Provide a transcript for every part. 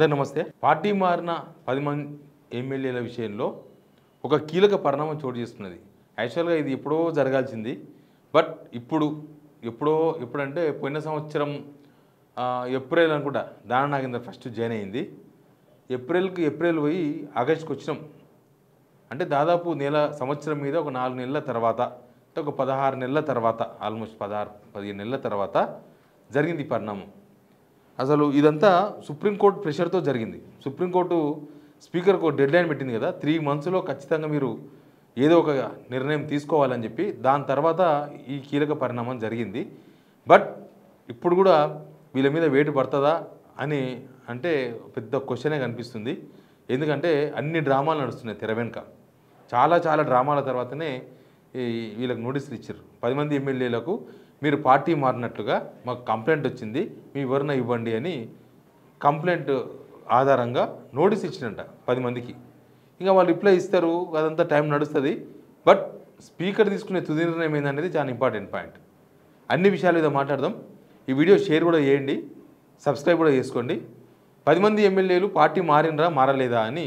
అందరికీ నమస్తే. పార్టీ మారిన 10 మంది ఎమ్మెల్యేల విషయంలో ఒక కీలక పరిణామం చోటు చేసుకున్నది. యాక్చువల్గా ఇది ఎప్పుడో జరగాల్సింది. బట్ ఎప్పుడంటే పోయిన సంవత్సరం ఏప్రిల్ అనుకుంటా దాన నాగేందర్ ఫస్ట్ జాయిన్ అయింది. ఏప్రిల్ పోయి ఆగస్టుకి వచ్చినాం. అంటే దాదాపు సంవత్సరం మీద ఒక 4 నెలల తర్వాత, ఒక 16 నెలల తర్వాత, ఆల్మోస్ట్ 15 నెలల తర్వాత జరిగింది ఈ పరిణామం. అసలు ఇదంతా సుప్రీంకోర్టు ప్రెషర్తో జరిగింది. సుప్రీంకోర్టు స్పీకర్కు డెడ్ లైన్ పెట్టింది కదా, 3 మంత్స్లో ఖచ్చితంగా మీరు ఏదో ఒక నిర్ణయం తీసుకోవాలని చెప్పి. దాని తర్వాత ఈ కీలక పరిణామం జరిగింది. బట్ ఇప్పుడు కూడా వీళ్ళ మీద వేటు పడుతుందా అని అంటే పెద్ద క్వశ్చనే కనిపిస్తుంది. ఎందుకంటే అన్ని డ్రామాలు నడుస్తున్నాయి తెర వెనుక. చాలా డ్రామాల తర్వాతనే వీళ్ళకి నోటీసులు ఇచ్చారు. 10 మంది ఎమ్మెల్యేలకు మీరు పార్టీ మారినట్లుగా మాకు కంప్లైంట్ వచ్చింది, మీ వివరణ ఇవ్వండి అని కంప్లైంట్ ఆధారంగా నోటీస్ ఇచ్చినట్ట 10 మందికి. ఇంకా వాళ్ళు రిప్లై ఇస్తారు, అదంతా టైం నడుస్తుంది. బట్ స్పీకర్ తీసుకునే తుది నిర్ణయం ఏందనేది చాలా ఇంపార్టెంట్ పాయింట్. అన్ని విషయాల మీద మాట్లాడదాం. ఈ వీడియో షేర్ కూడా చేయండి, సబ్స్క్రైబ్ కూడా చేసుకోండి. 10 మంది ఎమ్మెల్యేలు పార్టీ మారినరా మారలేదా అని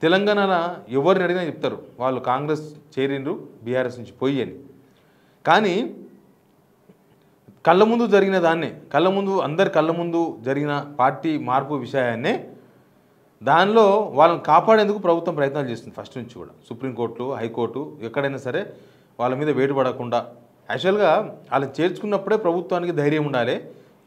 తెలంగాణలో ఎవరిని అడిగినా చెప్తారు, వాళ్ళు కాంగ్రెస్ చేరిండ్రు బీఆర్ఎస్ నుంచి పోయి అని. కానీ కళ్ళ ముందు జరిగిన దాన్నే, అందరి కళ్ళ ముందు జరిగిన పార్టీ మార్పు విషయాన్నే దానిలో వాళ్ళని కాపాడేందుకు ప్రభుత్వం ప్రయత్నాలు చేస్తుంది ఫస్ట్ నుంచి కూడా. సుప్రీంకోర్టులు, హైకోర్టు ఎక్కడైనా సరే వాళ్ళ మీద వేటు పడకుండా. యాక్చువల్గా వాళ్ళని చేర్చుకున్నప్పుడే ప్రభుత్వానికి ధైర్యం ఉండాలి,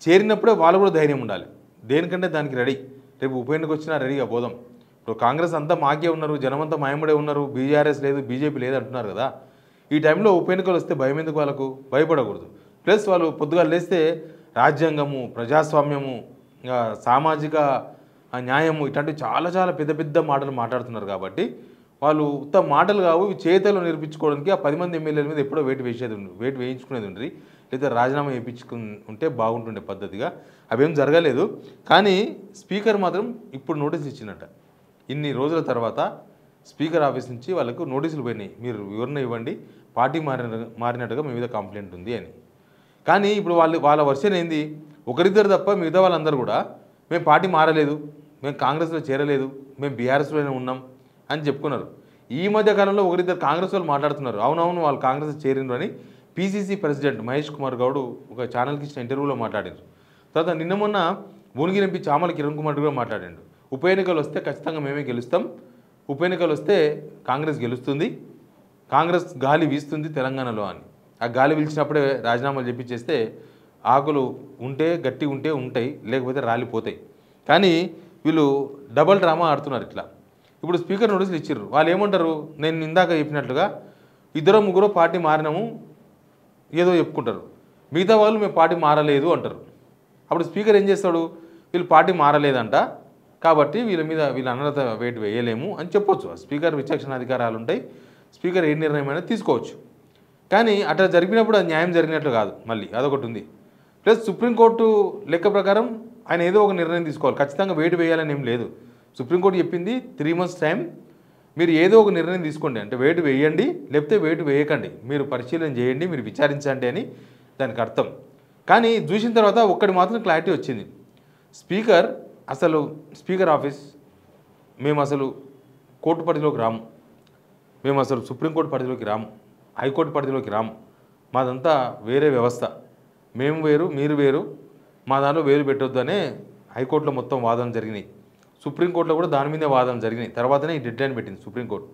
చేరినప్పుడే వాళ్ళు కూడా ధైర్యం ఉండాలి. దేనికంటే దానికి రెడీ. రేపు ఉప ఎన్నిక వచ్చినా రెడీగా పోదాం. ఇప్పుడు కాంగ్రెస్ అంతా మాకే ఉన్నారు, జనమంతా మాయమడే ఉన్నారు, బీఆర్ఎస్ లేదు, బీజేపీ లేదు అంటున్నారు కదా. ఈ టైంలో ఉప ఎన్నికలు వస్తే భయం ఎందుకు? వాళ్ళకు భయపడకూడదు. ప్లస్ వాళ్ళు పొద్దుగా లేస్తే రాజ్యాంగము, ప్రజాస్వామ్యము, సామాజిక న్యాయము ఇట్లాంటివి చాలా పెద్ద మాటలు మాట్లాడుతున్నారు. కాబట్టి వాళ్ళు ఉత్తమ మాటలు కావు, ఇవి చేతలు నిరూపించుకోవడానికి ఆ 10 మంది ఎమ్మెల్యేల మీద ఎప్పుడో వేటు వేయించుకునేది ఉండి, లేదా రాజీనామా ఉంటే బాగుంటుండే పద్ధతిగా. అవేం జరగలేదు. కానీ స్పీకర్ మాత్రం ఇప్పుడు నోటీస్ ఇచ్చినట్ట. ఇన్ని రోజుల తర్వాత స్పీకర్ ఆఫీస్ నుంచి వాళ్ళకు నోటీసులు పోయినాయి, మీరు వివరణ ఇవ్వండి, పార్టీ మారినట్టుగా మీ మీద కంప్లైంట్ ఉంది అని. కానీ ఇప్పుడు వాళ్ళ వర్షన్ ఏంది? ఒకరిద్దరు తప్ప మిగతా వాళ్ళందరూ కూడా మేము పార్టీ మారలేదు, మేము కాంగ్రెస్లో చేరలేదు, మేము బీఆర్ఎస్లోనే ఉన్నాం అని చెప్పుకున్నారు. ఈ మధ్య కాలంలో ఒకరిద్దరు కాంగ్రెస్ వాళ్ళు మాట్లాడుతున్నారు, అవునవును వాళ్ళు కాంగ్రెస్ చేరిండ్రు అని. పీసీసీ ప్రెసిడెంట్ మహేష్ కుమార్ గౌడ్ ఒక ఛానల్కి ఇచ్చిన ఇంటర్వ్యూలో మాట్లాడారు. తర్వాత నిన్న మొన్న భువనగిరి ఎంపీ చామల కిరణ్ కుమార్ కూడా మాట్లాడాడు. ఉప ఎన్నికలు వస్తే ఖచ్చితంగా మేమే గెలుస్తాం, ఉప ఎన్నికలు వస్తే కాంగ్రెస్ గెలుస్తుంది, కాంగ్రెస్ గాలి వీస్తుంది తెలంగాణలో అని. ఆ గాలి వీల్చినప్పుడే రాజీనామాలు చెప్పించేస్తే ఆకులు ఉంటే గట్టి ఉంటే ఉంటాయి, లేకపోతే రాలిపోతాయి. కానీ వీళ్ళు డబల్ డ్రామా ఆడుతున్నారు ఇట్లా. ఇప్పుడు స్పీకర్ నోటీసులు ఇచ్చారు. వాళ్ళు ఏమంటారు? నేను ఇందాక చెప్పినట్లుగా 2-3 పార్టీ మారినాము ఏదో చెప్పుకుంటారు, మిగతా వాళ్ళు మేము పార్టీ మారలేదు అంటారు. అప్పుడు స్పీకర్ ఏం చేస్తాడు? వీళ్ళు పార్టీ మారలేదంట కాబట్టి వీళ్ళ అనర్హత వేటు వేయలేము అని చెప్పొచ్చు. స్పీకర్ విచక్షణ అధికారాలు ఉంటాయి, స్పీకర్ ఏ నిర్ణయమైనా తీసుకోవచ్చు. కానీ అట్లా జరిపినప్పుడు అది న్యాయం జరిగినట్లు కాదు, మళ్ళీ అదొకటి ఉంది. ప్లస్ సుప్రీంకోర్టు లెక్క ప్రకారం ఆయన ఏదో ఒక నిర్ణయం తీసుకోవాలి, ఖచ్చితంగా వేటు వేయాలని ఏం లేదు. సుప్రీంకోర్టు చెప్పింది 3 months టైం, మీరు ఏదో ఒక నిర్ణయం తీసుకోండి, అంటే వేటు వేయండి లేకపోతే వేటు వేయకండి, మీరు పరిశీలన చేయండి, మీరు విచారించండి అని దానికి అర్థం. కానీ చూసిన తర్వాత ఒక్కటి మాత్రం క్లారిటీ వచ్చింది. స్పీకర్ ఆఫీస్ మేము అసలు కోర్టు పరిధిలోకి రాము, మేము అసలు సుప్రీంకోర్టు పరిధిలోకి రాము, హైకోర్టు పరిధిలోకి రాము, మాదంతా వేరే వ్యవస్థ, మేము వేరు మీరు వేరు, మా దాంట్లో వేలు పెట్టొద్దు అనే హైకోర్టులో మొత్తం వాదనలు జరిగినాయి. సుప్రీంకోర్టులో కూడా దాని మీదే వాదనలు జరిగినాయి. తర్వాతనే ఈ డెడ్ లైన్ పెట్టింది సుప్రీంకోర్టు.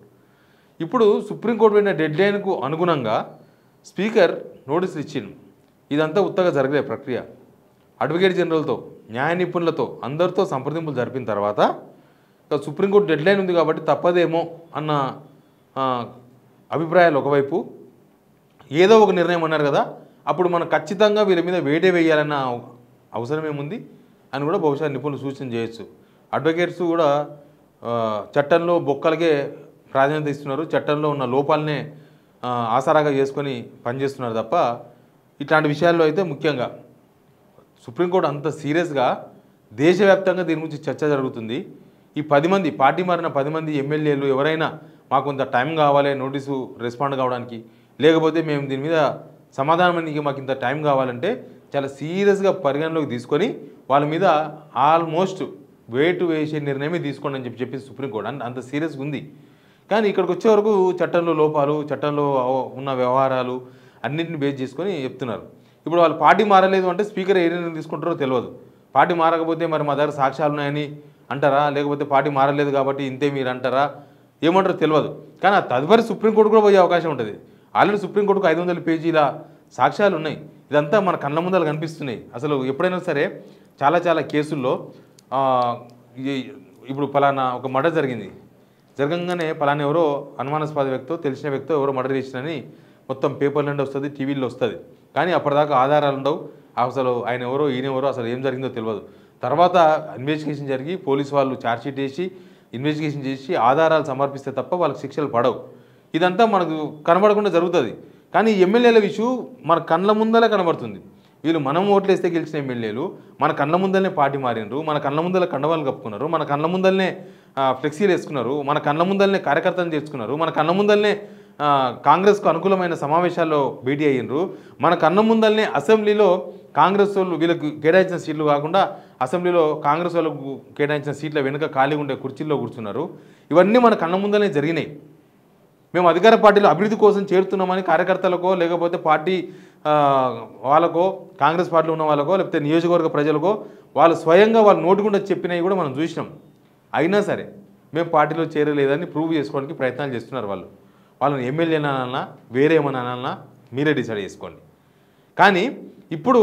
ఇప్పుడు సుప్రీంకోర్టు పెట్టిన డెడ్ లైన్కు అనుగుణంగా స్పీకర్ నోటీసులు ఇచ్చిండు. ఇదంతా ఉత్తగా జరగలే ప్రక్రియ. అడ్వకేట్ జనరల్తో, న్యాయ నిపుణులతో అందరితో సంప్రదింపులు జరిపిన తర్వాత సుప్రీంకోర్టు డెడ్ లైన్ ఉంది కాబట్టి తప్పదేమో అన్న అభిప్రాయాలు ఒకవైపు, ఏదో ఒక నిర్ణయం అన్నారు కదా, అప్పుడు మనం ఖచ్చితంగా వీళ్ళ మీద వేటే వేయాలన్న అవసరం ఏముంది అని కూడా బహుశా నిపుణులు సూచన చేయొచ్చు. అడ్వకేట్స్ కూడా చట్టంలో బొక్కలకే ప్రాధాన్యత ఇస్తున్నారు, చట్టంలో ఉన్న లోపాలనే ఆసరాగా చేసుకొని పనిచేస్తున్నారు తప్ప ఇట్లాంటి విషయాల్లో అయితే ముఖ్యంగా సుప్రీంకోర్టు అంత సీరియస్గా దేశవ్యాప్తంగా దీని గురించి చర్చ జరుగుతుంది. ఈ 10 మంది పార్టీ మారిన 10 మంది ఎమ్మెల్యేలు ఎవరైనా మాకు కొంత టైం కావాలి నోటీసు రెస్పాండ్ కావడానికి, లేకపోతే మేము దీని మీద సమాధానానికి మాకు ఇంత టైం కావాలంటే చాలా సీరియస్గా పరిగణలోకి తీసుకొని వాళ్ళ మీద ఆల్మోస్ట్ వేటు వేసే నిర్ణయమే తీసుకోండి అని చెప్పి సుప్రీంకోర్టు అంత సీరియస్గా ఉంది. కానీ ఇక్కడికి వచ్చే వరకు చట్టంలో లోపాలు, చట్టంలో ఉన్న వ్యవహారాలు అన్నింటిని బేస్ చేసుకొని చెప్తున్నారు. ఇప్పుడు వాళ్ళు పార్టీ మారలేదు అంటే స్పీకర్ ఏ నిర్ణయం తీసుకుంటారో తెలియదు. పార్టీ మారకపోతే మరి మా దగ్గర సాక్ష్యాలు ఉన్నాయని అంటారా, లేకపోతే పార్టీ మారలేదు కాబట్టి ఇంతే మీరు అంటారా, ఏమంటారో తెలియదు. కానీ ఆ తదుపరి సుప్రీంకోర్టు కూడా పోయే అవకాశం ఉంటుంది. ఆల్రెడీ సుప్రీంకోర్టుకు 500 పేజీల సాక్ష్యాలు ఉన్నాయి. ఇదంతా మన కళ్ళ ముందర కనిపిస్తున్నాయి. అసలు ఎప్పుడైనా సరే చాలా కేసుల్లో ఇప్పుడు పలానా ఒక మర్డర్ జరిగింది, జరగంగానే పలానా ఎవరో అనుమానాస్పద వ్యక్తో తెలిసిన వ్యక్తో ఎవరో మర్డర్ చేసినని మొత్తం పేపర్ల నుండి వస్తుంది, టీవీల్లో వస్తుంది. కానీ అప్పటిదాకా ఆధారాలు ఉండవు. అసలు ఆయన ఎవరో ఈయన ఎవరో అసలు ఏం జరిగిందో తెలియదు. తర్వాత ఇన్వెస్టిగేషన్ జరిగి పోలీసు వాళ్ళు ఛార్జ్షీట్ వేసి ఇన్వెస్టిగేషన్ చేసి ఆధారాలు సమర్పిస్తే తప్ప వాళ్ళకి శిక్షలు పడవు. ఇదంతా మనకు కనబడకుండా జరుగుతుంది. కానీ ఎమ్మెల్యేల ఇష్యూ మన కళ్ళ ముందలే కనబడుతుంది. వీళ్ళు మనం ఓట్లేస్తే గెలిచిన ఎమ్మెల్యేలు మన కళ్ళ ముందలనే పార్టీ మారినరు, మన కళ్ళ ముందల కండవాళ్ళు కప్పుకున్నారు, మన కళ్ళ ముందలనే ఫ్లెక్సీలు వేసుకున్నారు, మన కళ్ళ ముందలనే కార్యకర్తలు చేసుకున్నారు, మన కళ్ళ ముందలనే కాంగ్రెస్కు అనుకూలమైన సమావేశాల్లో భేటీ అయ్యిండ్రు, మన కళ్ళ ముందలనే అసెంబ్లీలో కాంగ్రెస్ వాళ్ళు వీళ్ళకి కేటాయించిన సీట్లు కాకుండా అసెంబ్లీలో కాంగ్రెస్ వాళ్ళకు కేటాయించిన సీట్ల వెనుక ఖాళీ ఉండే కుర్చీల్లో కూర్చున్నారు. ఇవన్నీ మన కళ్ళ ముందలనే జరిగినాయి. మేము అధికార పార్టీలో అభివృద్ధి కోసం చేరుతున్నామని కార్యకర్తలకో లేకపోతే పార్టీ వాళ్ళకో కాంగ్రెస్ పార్టీలో ఉన్న వాళ్ళకో లేకపోతే నియోజకవర్గ ప్రజలకో వాళ్ళు స్వయంగా వాళ్ళు నోటుకుండా చెప్పినవి కూడా మనం చూసినాం. అయినా సరే మేము పార్టీలో చేరలేదని ప్రూవ్ చేసుకోవడానికి ప్రయత్నాలు చేస్తున్నారు. వాళ్ళని ఎమ్మెల్యేనన్నా వేరే ఏమన్నా మీరే డిసైడ్ చేసుకోండి. కానీ ఇప్పుడు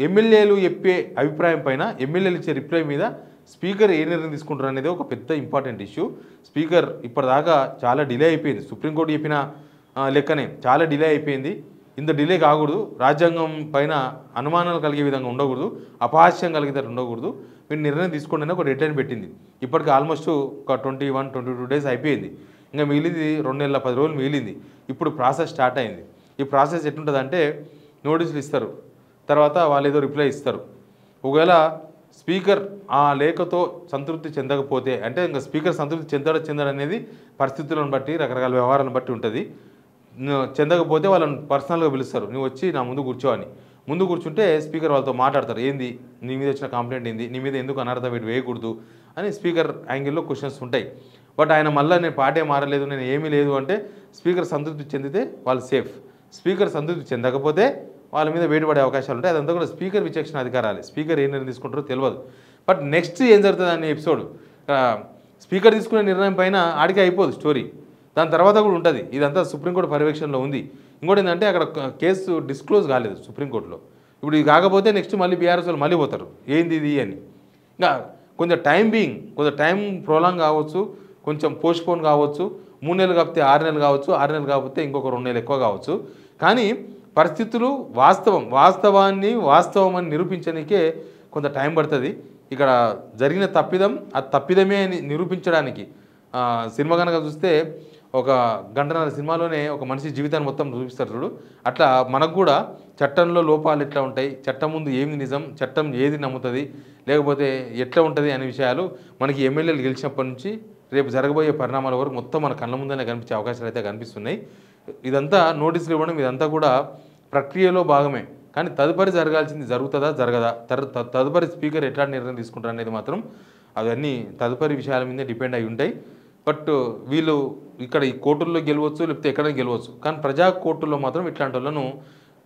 ఎమ్మెల్యేలు చెప్పే అభిప్రాయం పైన ఎమ్మెల్యేలు ఇచ్చే రిప్లై మీద స్పీకర్ ఏ నిర్ణయం తీసుకుంటారు అనేది ఒక పెద్ద ఇంపార్టెంట్ ఇష్యూ. స్పీకర్ ఇప్పటిదాకా చాలా డిలే అయిపోయింది. సుప్రీంకోర్టు చెప్పిన లెక్కనే చాలా డిలే అయిపోయింది. ఇంత డిలే కాకూడదు. రాజ్యాంగం పైన అనుమానాలు కలిగే విధంగా ఉండకూడదు, అపహాస్యం కలిగేటట్టు ఉండకూడదు. మీరు నిర్ణయం తీసుకోండి ఒక డెడ్ లైన్ పెట్టింది. ఇప్పటికి ఆల్మోస్ట్ ఒక 21-22 డేస్ అయిపోయింది. ఇంకా మిగిలింది 2 నెలల 10 రోజులు మిగిలింది. ఇప్పుడు ప్రాసెస్ స్టార్ట్ అయింది. ఈ ప్రాసెస్ ఎట్లుంటుందంటే నోటీసులు ఇస్తారు, తర్వాత వాళ్ళు ఏదో రిప్లై ఇస్తారు. ఒకవేళ స్పీకర్ ఆ లేఖతో సంతృప్తి చెందకపోతే అంటే ఇంకా స్పీకర్ సంతృప్తి చెందడం అనేది పరిస్థితులను బట్టి రకరకాల వ్యవహారాలను బట్టి ఉంటుంది. చెందకపోతే వాళ్ళని పర్సనల్గా పిలుస్తారు, నువ్వు వచ్చి నా ముందు కూర్చోవని. ముందు కూర్చుంటే స్పీకర్ వాళ్ళతో మాట్లాడతారు. ఏంది నీ మీద వచ్చిన కంప్లైంట్ ఏంది, నీ మీద ఎందుకు అనర్థం వీటి వేయకూడదు అని స్పీకర్ యాంగిల్లో క్వశ్చన్స్ ఉంటాయి. బట్ ఆయన మళ్ళీ నేను పార్టీ మారలేదు, నేను ఏమీ లేదు అంటే స్పీకర్ సంతృప్తి చెందితే వాళ్ళు సేఫ్. స్పీకర్ సంతృప్తి చెందకపోతే వాళ్ళ మీద వేటుపడే అవకాశాలు ఉంటాయి. అదంతా కూడా స్పీకర్ విచక్షణ అధికారాలు. స్పీకర్ ఏ నిర్ణయం తీసుకుంటారో తెలియదు. బట్ నెక్స్ట్ ఏం జరుగుతుంది అనే ఎపిసోడ్ స్పీకర్ తీసుకునే నిర్ణయం పైన ఆడికి అయిపోదు స్టోరీ. దాని తర్వాత కూడా ఉంటుంది. ఇదంతా సుప్రీంకోర్టు పర్యవేక్షణలో ఉంది. ఇంకోటి ఏంటంటే అక్కడ కేసు డిస్క్లోజ్ కాలేదు సుప్రీంకోర్టులో. ఇప్పుడు ఇది కాకపోతే నెక్స్ట్ మళ్ళీ బీఆర్ఎస్ వాళ్ళు మళ్ళీ పోతారు ఏంది ఇది అని. ఇంకా కొంచెం టైం ప్రోలాంగ్ కావచ్చు, కొంచెం పోస్ట్పోన్ కావచ్చు. 3 నెలలు కాకపోతే 6 నెలలు కావచ్చు, 6 నెలలు కాకపోతే ఇంకొక 2 నెలలు ఎక్కువ కావచ్చు. కానీ పరిస్థితులు వాస్తవమని నిరూపించడానికే కొంత టైం పడుతుంది. ఇక్కడ జరిగిన తప్పిదం అది తప్పిదమే అని నిరూపించడానికి సినిమా కనుక చూస్తే ఒక గంటన్నర సినిమాలోనే ఒక మనిషి జీవితాన్ని మొత్తం చూపిస్తారు చూడు. అట్లా మనకు కూడా చట్టంలో లోపాలు ఎట్లా ఉంటాయి, చట్టం ముందు ఏమి నిజం, చట్టం ఏది నమ్ముతుంది, లేకపోతే ఎట్లా ఉంటుంది అనే విషయాలు మనకి ఎమ్మెల్యేలు గెలిచినప్పటి నుంచి రేపు జరగబోయే పరిణామాల వరకు మొత్తం మన కళ్ళ ముందనే కనిపించే అవకాశాలు అయితే కనిపిస్తున్నాయి. ఇదంతా నోటీసులు ఇవ్వడం ఇదంతా కూడా ప్రక్రియలో భాగమే. కానీ తదుపరి జరగాల్సింది జరుగుతుందా జరగదా, తదుపరి స్పీకర్ ఎట్లాంటి నిర్ణయం తీసుకుంటారు అనేది మాత్రం అవన్నీ తదుపరి విషయాల మీదే డిపెండ్ అయి ఉంటాయి. బట్ వీళ్ళు ఇక్కడ ఈ కోర్టుల్లో గెలవచ్చు, లేకపోతే ఎక్కడైనా గెలవచ్చు. కానీ ప్రజా కోర్టుల్లో మాత్రం ఇట్లాంటి వాళ్ళను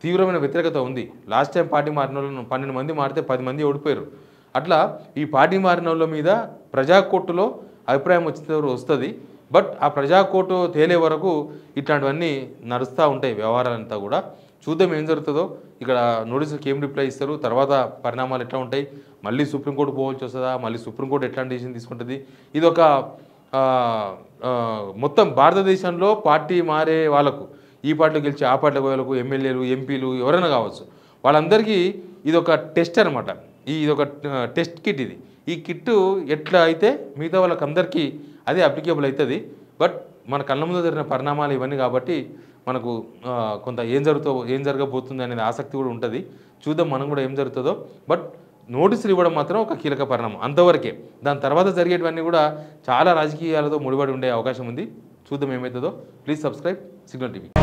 తీవ్రమైన వ్యతిరేకత ఉంది. లాస్ట్ టైం పార్టీ మారిన వాళ్ళను 12 మంది మారితే 10 మంది ఓడిపోయారు. అట్లా ఈ పార్టీ మారిన వాళ్ళ మీద ప్రజా కోర్టులో అభిప్రాయం వస్తుంది. బట్ ఆ ప్రజా కోర్టు తేలే వరకు ఇట్లాంటివన్నీ నడుస్తూ ఉంటాయి వ్యవహారాలంతా కూడా. చూద్దాం ఏం జరుగుతుందో. ఇక్కడ నోటీసులకు ఏం రిప్లై ఇస్తారు, తర్వాత పరిణామాలు ఎట్లా ఉంటాయి, మళ్ళీ సుప్రీంకోర్టు పోవాల్సి వస్తుందా, మళ్ళీ సుప్రీంకోర్టు ఎట్లాంటి డిసిషన్ తీసుకుంటుంది. ఇది ఒక మొత్తం భారతదేశంలో పార్టీ మారే వాళ్ళకు, ఈ పార్టీలో గెలిచి ఆ పార్టీలో వాళ్ళకు, ఎమ్మెల్యేలు ఎంపీలు ఎవరైనా కావచ్చు, వాళ్ళందరికీ ఇది ఒక టెస్ట్ అనమాట. ఇదొక టెస్ట్ కిట్. ఈ కిట్టు ఎట్లా అయితే మిగతా వాళ్ళకి అందరికీ అదే అప్లికేబుల్ అవుతుంది. బట్ మన కళ్ళ ముందు జరిగిన పరిణామాలు ఇవన్నీ కాబట్టి మనకు కొంత ఏం జరగబోతుంది అనేది ఆసక్తి కూడా ఉంటుంది. చూద్దాం మనం కూడా ఏం జరుగుతుందో. బట్ నోటీసులు ఇవ్వడం మాత్రం ఒక కీలక పరిణామం అంతవరకే. దాని తర్వాత జరిగేటివన్నీ కూడా చాలా రాజకీయాలతో ముడిపడి ఉండే అవకాశం ఉంది. చూద్దాం ఏమవుతుందో. Please subscribe signal TV.